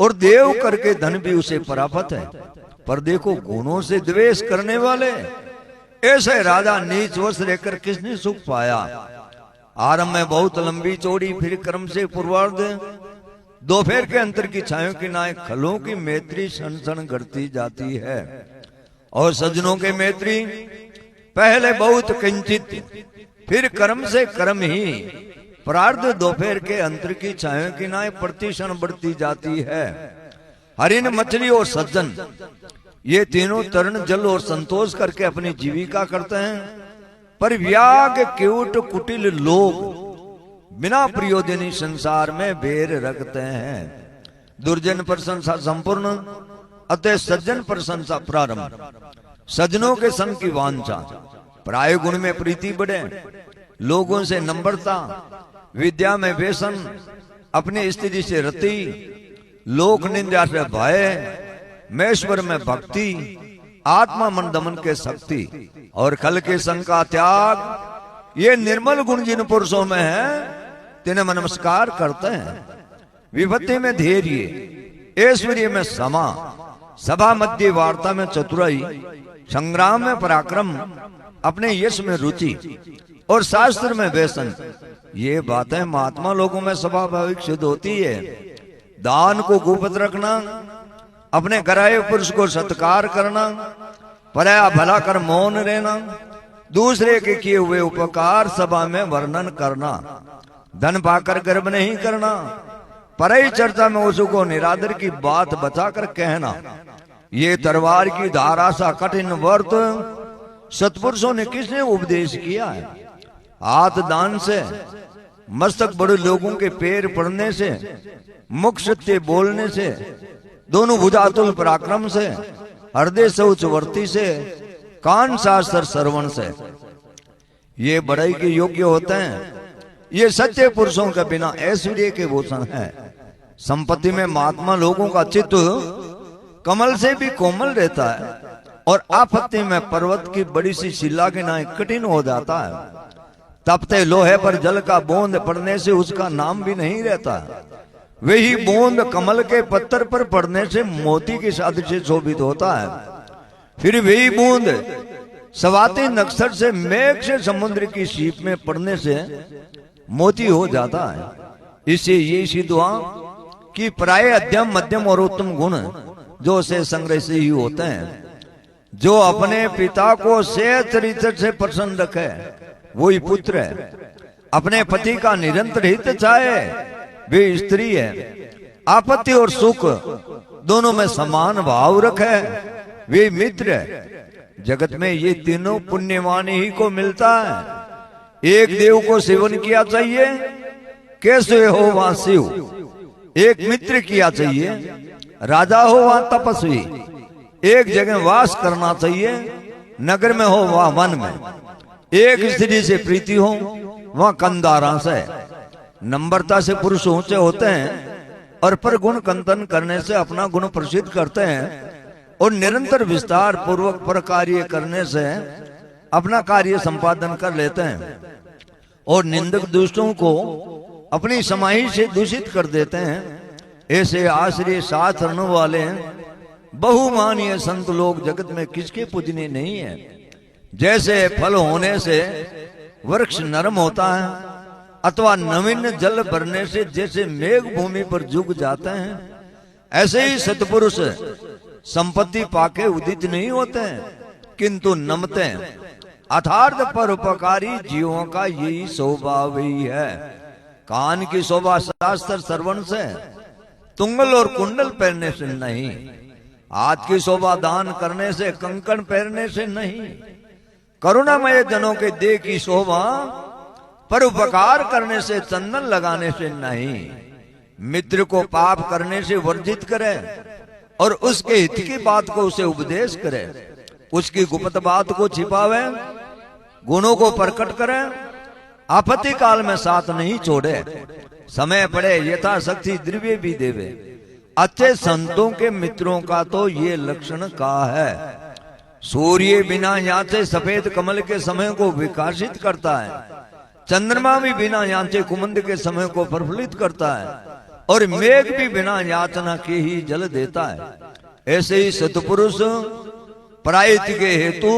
और देव करके धन भी उसे प्राप्त है। पर देखो गुणों से द्वेष करने वाले, ऐसे राजा नीच वश रहकर किसने सुख पाया। आरंभ में बहुत लंबी चौड़ी, फिर क्रम से पूर्वार्ध, दोपहर के अंतर की छायों की नाय खलों की मैत्री क्षण क्षण घटती जाती है। और सज्जनों के मैत्री पहले बहुत किंचित, फिर कर्म से कर्म ही प्रार्थ, दोपहर के अंतर की छायों की नाय प्रति क्षण बढ़ती जाती है। हरिण, मछली और सज्जन, ये तीनों तरण जल और संतोष करके अपनी जीविका करते हैं। पर व्याग, क्यूट, कुटिल लोग बिना प्रयोजनी संसार में बेर रखते हैं। दुर्जन प्रशंसा संपूर्ण, अतः सज्जन प्रशंसा प्रारंभ। सज्जनों के संग की वांछा, प्राय गुण में प्रीति बढ़े, लोगों से नम्रता, विद्या में व्यसन, अपनी स्थिति से रति, लोक निंदा से भय, महेश्वर में भक्ति, आत्मा मन दमन के शक्ति और खल के संग का त्याग। ये निर्मल गुण जिन पुरुषों में है तिन्हें नमस्कार करते हैं। विपत्ति में धैर्य, ऐश्वर्य में समा, सभा मध्य वार्ता में चतुराई, संग्राम में पराक्रम, अपने यश में रुचि और शास्त्र में व्यसन। ये बातें महात्मा लोगों में स्वाभाविक सिद्ध होती है। दान को गुप्त रखना, अपने कराए पुरुष को सत्कार करना, पराया भला कर मौन रहना, दूसरे के किए हुए उपकार सभा में वर्णन करना, धन पाकर गर्व नहीं करना, परई चर्चा में उसको निरादर की बात बचाकर कहना। ये तलवार की धारा सा कठिन व्रत सत्पुरुषों ने किसने उपदेश किया है। हाथ दान से, मस्तक बड़े लोगों के पैर पड़ने से, मुख सत्य बोलने से, दोनों भुजातुल पराक्रम से, हृदय शौचवर्ती से, कान शास्त्र श्रवण से, ये बड़ाई के योग्य होते हैं। ये सच्चे पुरुषों के बिना ऐश्वर्य के भूषण है। संपत्ति में महात्मा लोगों का चित्त कमल से भी कोमल रहता है और आपत्ति में पर्वत की बड़ी सी शिला के नाय कठिन हो जाता है। तपते लोहे पर जल का बूंद पड़ने से उसका नाम भी नहीं रहता। वही बूंद कमल के पत्थर पर पड़ने से मोती की सादृश्य से शोभित होता है। फिर वही बूंद सवाती नक्षत्र से, मेघ से समुद्र की सीप में पड़ने से मोती हो जाता है। इससे ये सिद्ध हुआ कि प्राय अध्यम, मध्यम और उत्तम गुण जो से संग्रह से ही होते हैं। जो अपने पिता को से चरित्र से प्रसन्न रखे वही पुत्र है। अपने पति का निरंतर हित चाहे वे स्त्री है। आपत्ति और सुख दोनों में समान भाव रखे वे मित्र है। जगत में ये तीनों पुण्यवान ही को मिलता है। एक देव को सेवन किया चाहिए, कैसे हो वहां शिव। एक मित्र किया चाहिए, राजा हो वहां तपस्वी। एक जगह वास करना चाहिए, नगर में हो वहां वन में। एक स्त्री से प्रीति हो वहां कंदारा से। नम्रता से पुरुष ऊंचे होते हैं और पर गुण कंतन करने से अपना गुण प्रसिद्ध करते हैं और निरंतर विस्तार पूर्वक पर कार्य करने से अपना कार्य संपादन कर लेते हैं और निंदक दुष्टों को अपनी समाही से दूषित कर देते हैं। ऐसे आश्रय साथ रहने वाले बहुमानीय संत लोग जगत में किसके पूजने नहीं है। जैसे फल होने से वृक्ष नरम होता है अथवा नवीन जल भरने से जैसे मेघ भूमि पर झुक जाते हैं, ऐसे ही सत्पुरुष संपत्ति पाके उदित नहीं होते हैं किंतु नमते हैं। अथार्थ परोपकारी जीवों का यही स्वभाव ही है। कान की शोभा शास्त्र श्रवण से, तुंगल और कुंडल पहनने से नहीं। हाथ की शोभा दान करने से, कंकण पहनने से नहीं। करुणामय जनों के देह की शोभा परोपकार करने से, चंदन लगाने से नहीं। मित्र को पाप करने से वर्जित करे और उसके हित की बात को उसे उपदेश करे। उसकी गुप्त बात को छिपावे, गुणों को प्रकट करे, आपत्ति काल में साथ नहीं छोड़े। समय पड़े यथाशक्ति द्रव्य भी देवे। अच्छे संतों के मित्रों का तो ये लक्षण का है। सूर्य बिना याचे सफेद कमल के समय को विकासित करता है। चंद्रमा भी बिना याचे कुमुद के समय को प्रफुल्लित करता है और मेघ भी बिना याचना के ही जल देता है। ऐसे ही सतपुरुष प्रायत के हेतु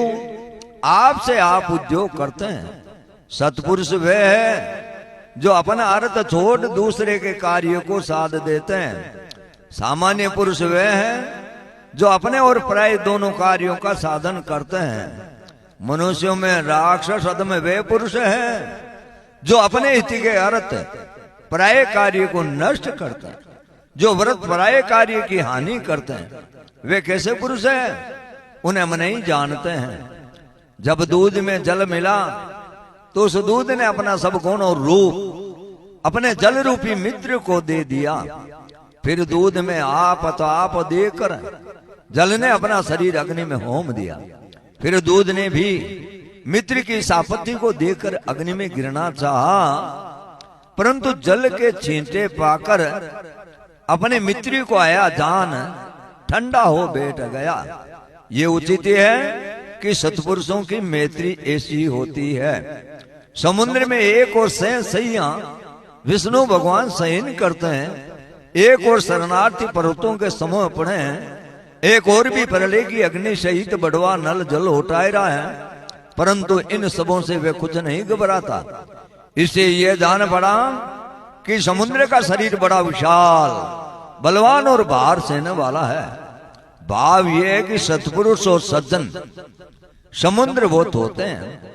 आपसे आप उद्योग करते हैं। सतपुरुष वह है जो अपना अर्थ छोड़ दूसरे के कार्य को साध देते हैं। सामान्य पुरुष वह है जो अपने और प्राय दोनों कार्यों का साधन करते हैं। मनुष्यों में राक्षस अधम वे पुरुष है जो अपने हित के अर्थ प्राय कार्य को नष्ट करते हैं, जो व्रत प्राय कार्य की हानि करते हैं। वे कैसे पुरुष हैं उन्हें हम नहीं जानते हैं। जब दूध में जल मिला तो उस दूध ने अपना सब गुण और रूप अपने जल रूपी मित्र को दे दिया। फिर दूध में आप ताप देकर जल ने अपना शरीर अग्नि में होम दिया। फिर दूध ने भी मित्र की सापत्ति को देकर अग्नि में गिरना चाहा, परंतु जल के छींटे पाकर अपने मित्र को आया जान ठंडा हो बैठ गया। ये उचित है कि सत्पुरुषों की मैत्री ऐसी होती है। समुद्र में एक और सैया विष्णु भगवान शयन करते हैं, एक और शरणार्थी पर्वतों के समूह पड़े हैं, एक और भी प्रलय की अग्नि सहित बड़वा नल जल उठाए रहा है, परंतु इन सबों से वे कुछ नहीं घबराता। इससे ये जान पड़ा कि समुद्र का शरीर बड़ा विशाल बलवान और भार सहने वाला है। भाव यह है कि सत्पुरुष और सज्जन समुद्र बहुत होते हैं।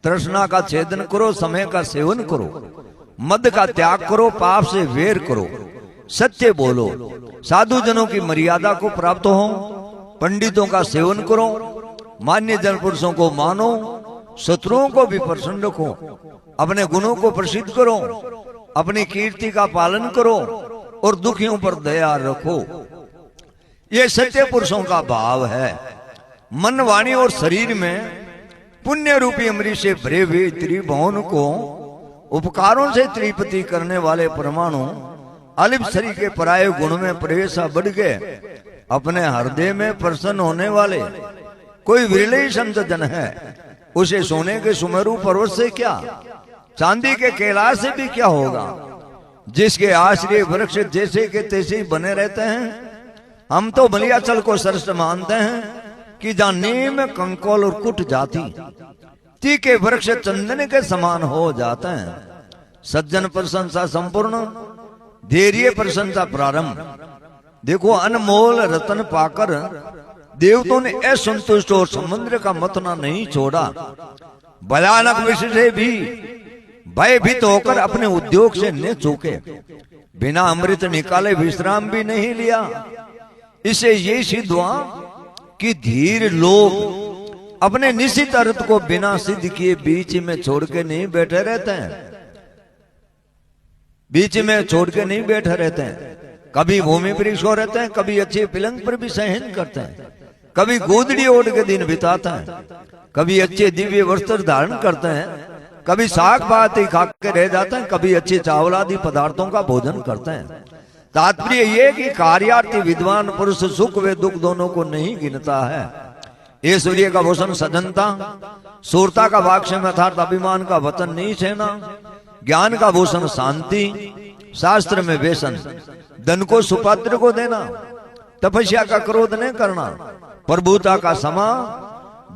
तृष्णा का छेदन करो, समय का सेवन करो, मद का त्याग करो, पाप से वेर करो, सत्य बोलो, साधु जनों की मर्यादा को प्राप्त हो, पंडितों का सेवन करो, मान्य जन पुरुषों को मानो, शत्रुओं को भी प्रसन्न रखो, अपने गुणों को प्रसिद्ध करो, अपनी कीर्ति का पालन करो और दुखियों पर दया रखो। ये सत्य पुरुषों का भाव है। मन, वाणी और शरीर में पुण्य रूपी अमृत से भरे हुए त्रिभुवन को उपकारों से त्रिपति करने वाले परमाणु अलिप शरीर के पराये गुण में प्रवेश बढ़ गए। अपने हृदय में प्रसन्न होने वाले कोई विरले संत जन है, उसे सोने के सुमेरु पर्वत से क्या, चांदी के कैलाश से भी क्या होगा। जिसके आश्रय वृक्ष जैसे के तैसे ही बने रहते हैं। हम तो बलियाचल को सरस मानते हैं कि जहां नीम, कंकोल और कुट जाती, तीखे वृक्ष चंदन के समान हो जाते हैं। सज्जन प्रशंसा संपूर्ण, धैर्य प्रशंसा प्रारंभ। देखो, अनमोल रतन पाकर देवताओं ने असंतुष्ट और समुद्र का मथना नहीं छोड़ा। भयानक विष से भी भयभीत होकर अपने उद्योग से न चूके, बिना अमृत निकाले विश्राम भी नहीं लिया। इसे ये सिद्ध हुआ कि धीर लोग अपने निश्चित अर्थ को बिना सिद्ध किए बीच में छोड़ के नहीं बैठे रहते हैं, बीच में छोड़ के नहीं बैठे रहते हैं। कभी भूमि पर सो रहते हैं, कभी अच्छे पलंग पर भी सहन करते हैं, कभी गोदड़ी ओढ़ के दिन बिताते हैं, कभी अच्छे दिव्य वस्त्र धारण करते हैं, कभी साग भात ही खा के रह जाते हैं, कभी अच्छे चावल आदि पदार्थों का भोजन करते हैं। तात्पर्य ये कि कार्यार्थी विद्वान पुरुष सुख व दुख दोनों को नहीं गिनता है। ऐश्वर्य का भूषण सजनता, सूरता का वाक्ष्य अर्थात अभिमान का वतन नहीं सहना, ज्ञान का भूषण शांति, शास्त्र में व्यसन, धन को सुपात्र को देना, तपस्या का क्रोध नहीं करना, प्रभुता का समा,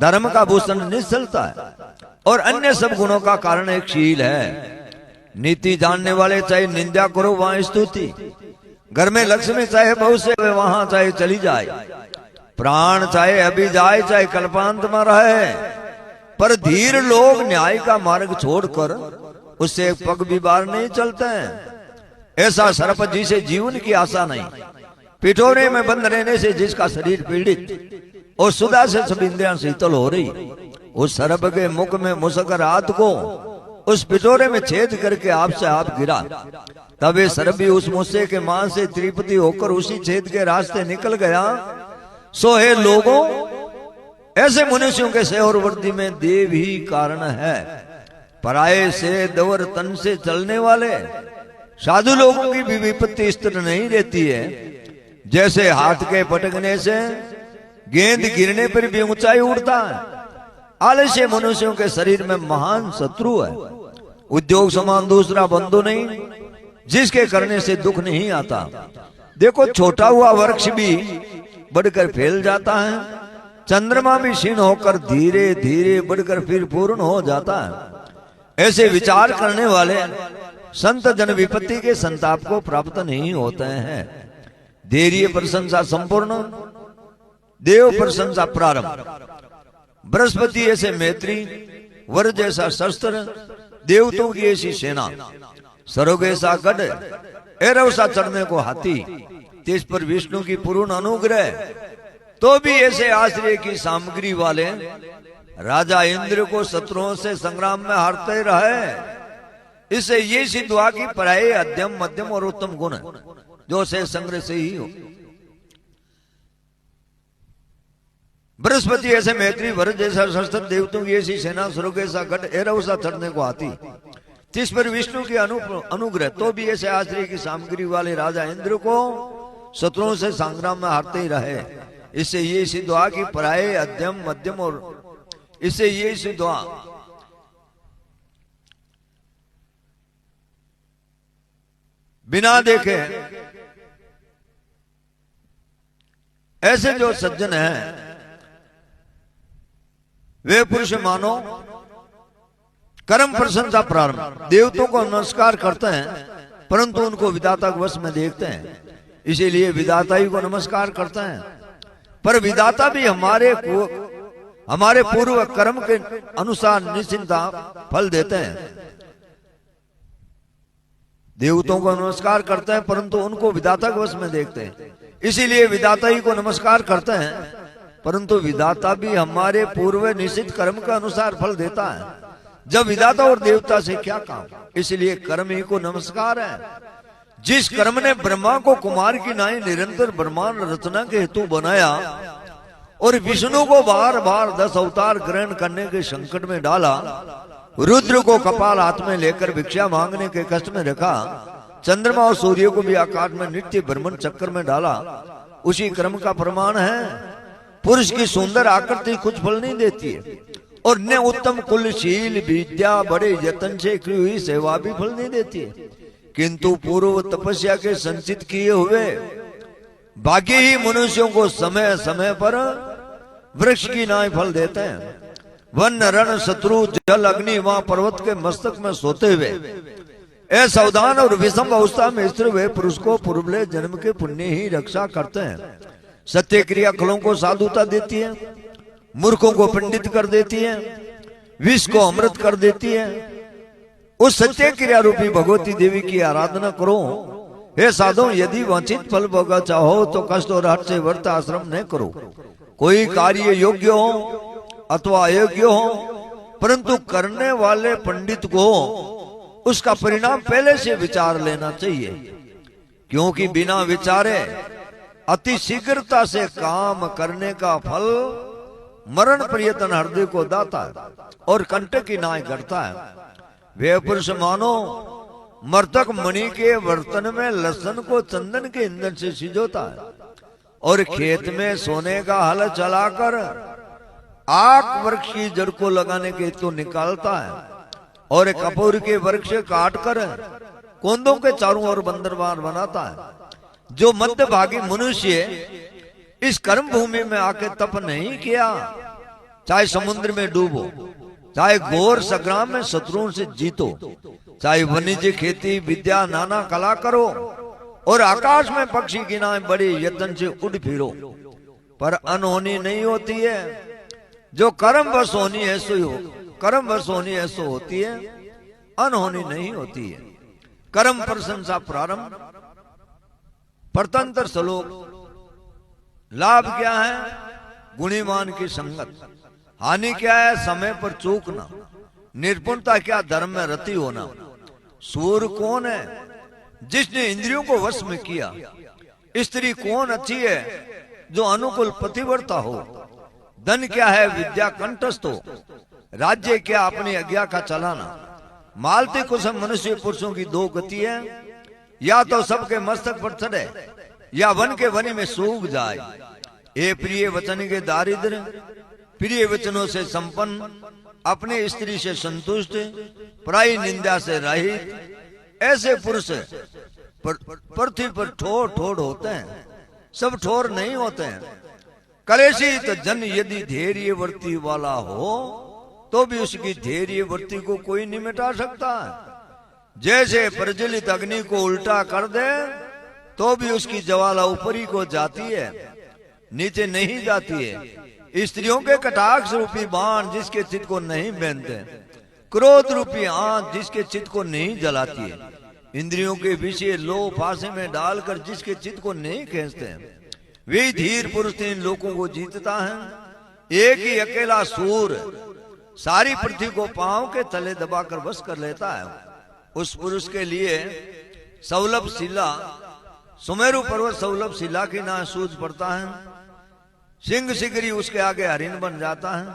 धर्म का भूषण निश्चलता है और अन्य सब गुणों का कारण एक शील है। नीति जानने वाले चाहे निंदा करो वहां स्तुति, घर में लक्ष्मी चाहे बहुत से वहां चाहे चली जाए, प्राण चाहे अभी जाए चाहे कल्पांत में रहे, पर धीर लोग न्याय का मार्ग छोड़कर उससे पग भी बाहर नहीं चलते हैं। ऐसा सर्प जिसे जीवन की आशा नहीं, पिठोरे में बंद रहने से जिसका शरीर पीड़ित और सुधा से सब इंद्रियां शीतल हो रही, उस सर्प के मुख में मुसकर हाथ को उस पिठोरे में छेद करके आपसे आप गिरा, तब ये सर्प भी उस मुस्से के मां से त्रिपति होकर उसी छेद के रास्ते निकल गया। सो हे लोगों, ऐसे मनुष्यों के से और वृद्धि में देव ही कारण है। पराये से दवर तन से चलने वाले साधु लोगों की भी विपत्ति स्थिर नहीं रहती है। जैसे हाथ के पटकने से गेंद गिरने पर भी ऊंचाई उड़ता है, आलस्य मनुष्यों के शरीर में महान शत्रु है। उद्योग समान दूसरा बंधु नहीं, जिसके करने से दुख नहीं आता। देखो छोटा हुआ वृक्ष भी बढ़कर फैल जाता है, चंद्रमा भी क्षीण होकर धीरे धीरे बढ़कर फिर पूर्ण हो जाता है। ऐसे विचार करने वाले संत जन विपत्ति के संताप को प्राप्त नहीं होते हैं। धैर्य प्रशंसा संपूर्ण, देव प्रशंसा प्रारंभ। बृहस्पति ऐसे मैत्री, वर जैसा शस्त्र, देवतों की ऐसी सेना, सरोग ऐसा गढ़, ऐरव सा चढ़ने को हाथी, तेज पर विष्णु की पूर्ण अनुग्रह, तो भी ऐसे आश्रय की सामग्री वाले राजा इंद्र को शत्रुओं से संग्राम में हारते रहे। इससे ये सिद्ध हुआ कि पराये अध्यम मध्यम और उत्तम गुण जो से संग्रह से ही हो। बृहस्पति ऐसे मैत्री, वरद जैसा शस्त्र, देवतों की ऐसी सेना, स्वर्ग ऐसा गढ़, ऐरव सा चढ़ने को हाथी, जिस पर विष्णु की अनुग्रह, तो भी ऐसे आश्रय की सामग्री वाले राजा इंद्र को शत्रुओं से संग्राम में हारते ही रहे। इससे ये सिद्ध हुआ कि पराये अध्यम मध्यम और इससे ये सिद्ध हुआ बिना देखे ऐसे जो सज्जन हैं वे पुरुष मानो कर्म प्रशंसा प्रारंभ। देवताओं को नमस्कार करते हैं परंतु उनको विधाता के वश में देखते हैं, इसीलिए विधाता ही को नमस्कार करते हैं। पर विधाता भी हमारे पूर्व कर्म के अनुसार निश्चिंता फल देते हैं। देवताओं को नमस्कार करते हैं परंतु उनको विधाता के वश में देखते हैं, इसीलिए विधाता ही को नमस्कार करते हैं। परंतु विधाता भी हमारे पूर्व निश्चित कर्म के अनुसार फल देता है। जब विधाता और देवता से क्या काम, इसलिए कर्म ही को नमस्कार है। जिस कर्म ने ब्रह्मा को कुमार की नाई निरंतर ब्रह्मांड रचना के हेतु बनाया और विष्णु को बार बार 10 अवतार ग्रहण करने के संकट में डाला, रुद्र को कपाल हाथ में लेकर भिक्षा मांगने के कष्ट में रखा, चंद्रमा और सूर्य को भी आकाश में नित्य भ्रमण चक्कर में डाला, उसी कर्म का प्रमाण है। पुरुष की सुंदर आकृति कुछ फल नहीं देती है और न उत्तम कुलशील विद्या बड़े यत्न से की हुई सेवा भी फल नहीं देती है, किंतु पूर्व तपस्या के संचित किए हुए भाग्य ही मनुष्यों को समय समय पर वृक्ष की नाई फल देते हैं। वन रण शत्रु जल अग्नि वहां पर्वत के मस्तक में सोते हुए असावधान और विषम अवस्था में स्थिर हुए पुरुष को पूर्वले जन्म के पुण्य ही रक्षा करते हैं। सत्य क्रिया फलों को साधुता देती है, मूर्खों को पंडित कर देती है, विष को अमृत कर देती है। उस सत्य क्रिया रूपी भगवती देवी की आराधना करो। हे साधो, यदि वांछित फल भोगा चाहो तो कष्ट और हट से व्रत आश्रम न करो। कोई कार्य योग्य हो अथवा अयोग्य हो, परंतु करने वाले पंडित को उसका परिणाम पहले से विचार लेना चाहिए, क्योंकि बिना विचारे अति शीघ्रता से काम करने का फल मरण प्रयत्न हृदय को दाता है और कंटक की नाय करता है। वे पुरुष मानो मर्तक मणि के बर्तन में लहसुन को चंदन के ईंधन से सिजोता है और खेत में सोने का हल चलाकर आक वृक्ष की जड़ को लगाने के हेतु निकालता है और कपूर के वृक्ष काट कर कोंदों के चारों ओर बंदरबार बनाता है। जो मध्य भागी मनुष्य इस कर्म भूमि में आके तप नहीं किया, चाहे समुद्र में डूबो, चाहे घोर संग्राम में शत्रुओं से जीतो, चाहे वाणिज्य खेती विद्या नाना कला करो और आकाश में पक्षी की नाम बड़े यत्न से उड़ फिरो, पर अनहोनी नहीं होती है। जो कर्म बस होनी है सो हो, कर्म बस होनी है सो होती है, अनहोनी नहीं होती है। कर्म प्रशंसा प्रारंभ। परतंत्र श्लोक। लाभ क्या है? गुणीमान की संगत। हानि क्या है? समय पर चूकना। निर्पुणता क्या? धर्म में रति होना। सूर कौन है? जिसने इंद्रियों को वश में किया। स्त्री कौन अच्छी है? जो अनुकूल पतिव्रता हो। धन क्या है? विद्या कंठस्थ हो। राज्य क्या? अपनी आज्ञा का चलाना। मालती कुसुम मनुष्य पुरुषों की दो गति है, या तो सबके मस्तक पर चढ़े या वन के वनी में सूख जाए। ए प्रिय वचन के दारिद्र, प्रिय वचनों से संपन्न, अपनी स्त्री से संतुष्ट, पराई निंदा से रहित, ऐसे पुरुष पृथ्वी पर ठोर ठोर होते हैं, सब ठोर नहीं होते हैं। कलेशी तो जन यदि धैर्य वर्ती वाला हो तो भी उसकी धैर्य वर्ती को कोई नहीं मिटा सकता। जैसे प्रज्वलित अग्नि को उल्टा कर दे तो भी उसकी ज्वाला ऊपरी को जाती है, नीचे नहीं जाती है। स्त्रियों के कटाक्ष रूपी बाण जिसके चित्त को नहीं बेंधते, क्रोध रूपी आंच जिसके चित्त को नहीं जलाती है, इंद्रियों के विषय लोभ फांसे में डालकर जिसके चित्त को नहीं खींचते हैं, वे धीर पुरुष इन लोगों को जीतता है। एक ही अकेला सूर सारी पृथ्वी को पांव के तले दबाकर बस कर लेता है। उस पुरुष के लिए सौलभ शिला, सुमेरु पर्वत सौलभ शिला की ना सूझ पड़ता है। सिंह सिगरी उसके आगे हरिण बन जाता है,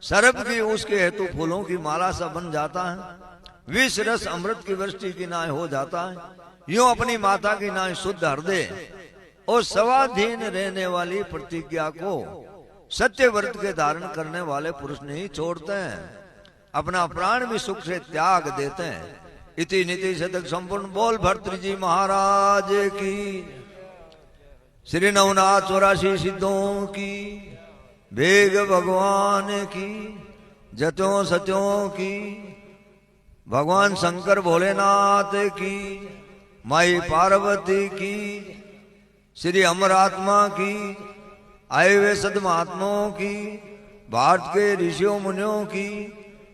सर्प की उसके हेतु फूलों की माला सा बन जाता है। विष रस अमृत की वृष्टि की नाय हो जाता है। यूं अपनी माता की नाय शुद्ध हृदय और स्वाधीन रहने वाली प्रतिज्ञा को सत्य व्रत के धारण करने वाले पुरुष नहीं छोड़ते हैं, अपना प्राण भी सुख से त्याग देते हैं। इति नीति शतक संपूर्ण बोल भर्तृ जी महाराज की, श्री नवनाथ 84 सिद्धों की, वेग भगवान की, जतों सत्यों की, भगवान शंकर भोलेनाथ की, माई पार्वती की, श्री अमरात्मा की, आए हुए सदमहात्माओं की, भारत के ऋषियों मुनियों की,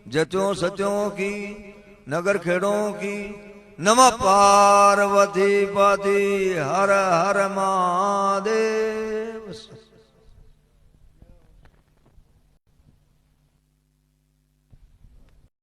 जतों सत्यों की, नगर खेड़ों की। नमः पार्वती पति हर हर महादेव।